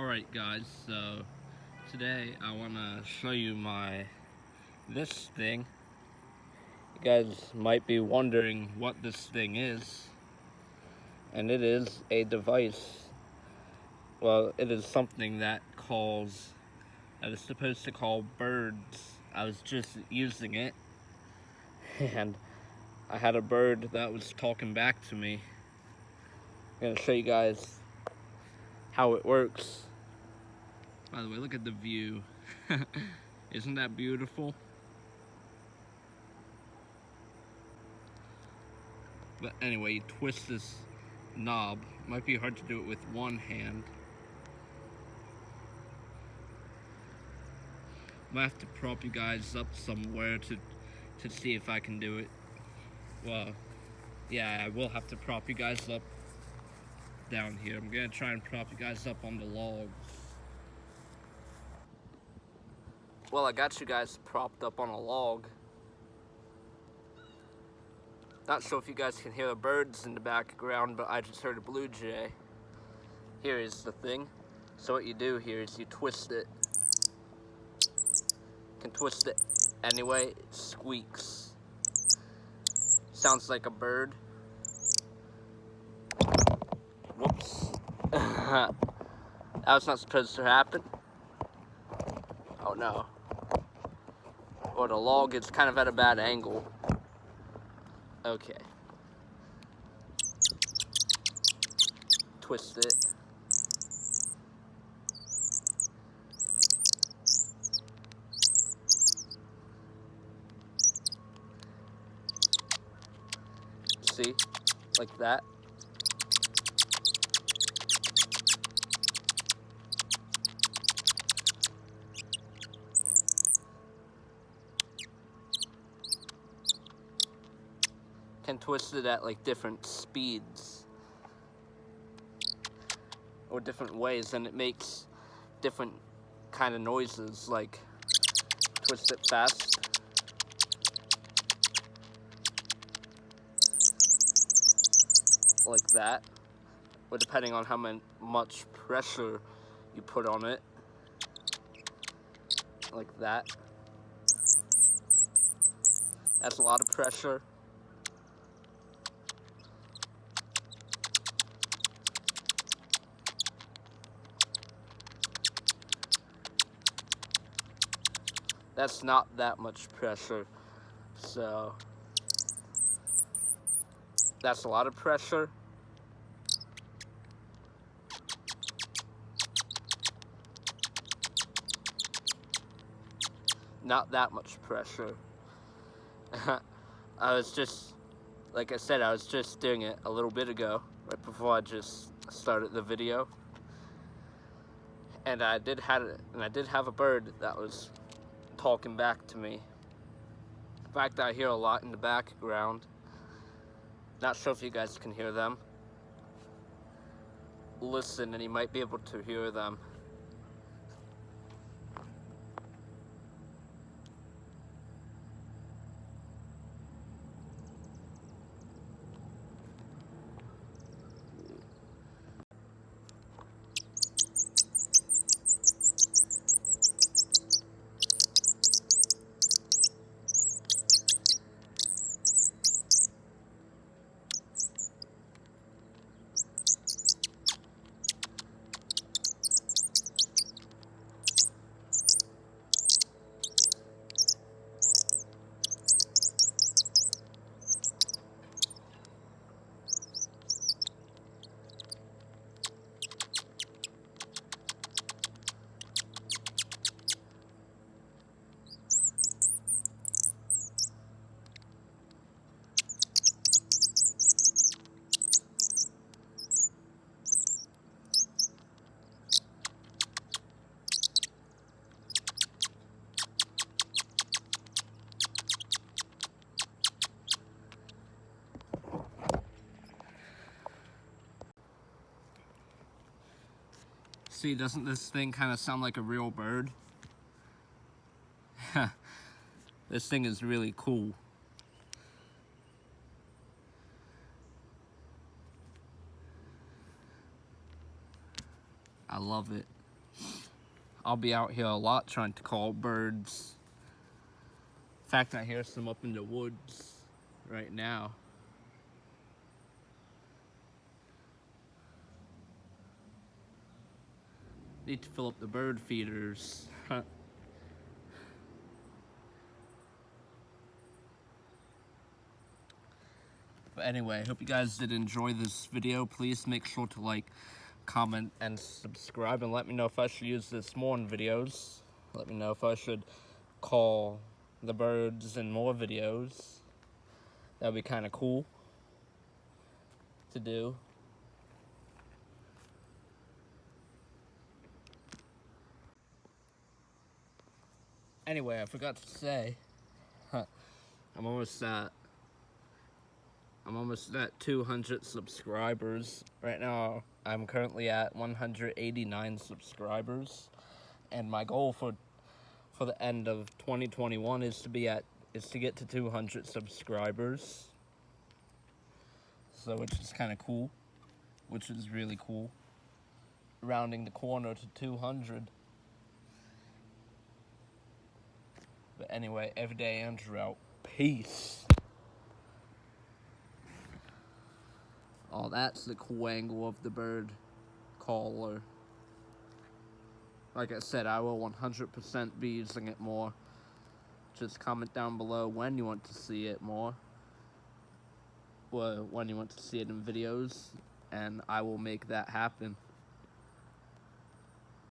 Alright guys, so today I want to show you this thing. You guys might be wondering what this thing is, and it is a device. Well, it is something that is supposed to call birds. I was just using it, and I had a bird that was talking back to me. I'm going to show you guys how it works. By the way, look at the view. Isn't that beautiful? But anyway, you twist this knob. Might be hard to do it with one hand. Might have to prop you guys up somewhere to see if I can do it. Well, yeah, I will have to prop you guys up down here. I'm gonna try and prop you guys up on the logs. Well, I got you guys propped up on a log. Not sure if you guys can hear the birds in the background, but I just heard a blue jay. Here is the thing. So what you do here is you twist it. You can twist it anyway, it squeaks. Sounds like a bird. Whoops. That was not supposed to happen. Oh no. Or the log is kind of at a bad angle. Okay. Twist it. See? Like that. Can twist it at like different speeds or different ways, and it makes different kind of noises. Like twist it fast, like that, or depending on how much pressure you put on it, like that. That's a lot of pressure. That's not that much pressure, so that's a lot of pressure. Not that much pressure. I was just, like I said, I was just doing it a little bit ago, right before I just started the video. And I did have a bird that was talking back to me. In fact, I hear a lot in the background. Not sure if you guys can hear them. Listen, and you might be able to hear them. See, doesn't this thing kind of sound like a real bird? This thing is really cool. I love it. I'll be out here a lot trying to call birds. In fact, I hear some up in the woods right now. Need to fill up the bird feeders. But anyway, I hope you guys did enjoy this video. Please make sure to like, comment, and subscribe, and let me know if I should use this more in videos. Let me know if I should call the birds in more videos. That would be kind of cool to do. Anyway, I forgot to say, I'm almost at 200 subscribers. Right now, I'm currently at 189 subscribers, and my goal for the end of 2021 is to get to 200 subscribers. So, which is kind of cool, which is really cool. Rounding the corner to 200. But anyway, Everyday Andrew out. Peace. Oh, that's the cool angle of the bird caller. Like I said, I will 100% be using it more. Just comment down below when you want to see it more. Or when you want to see it in videos, and I will make that happen.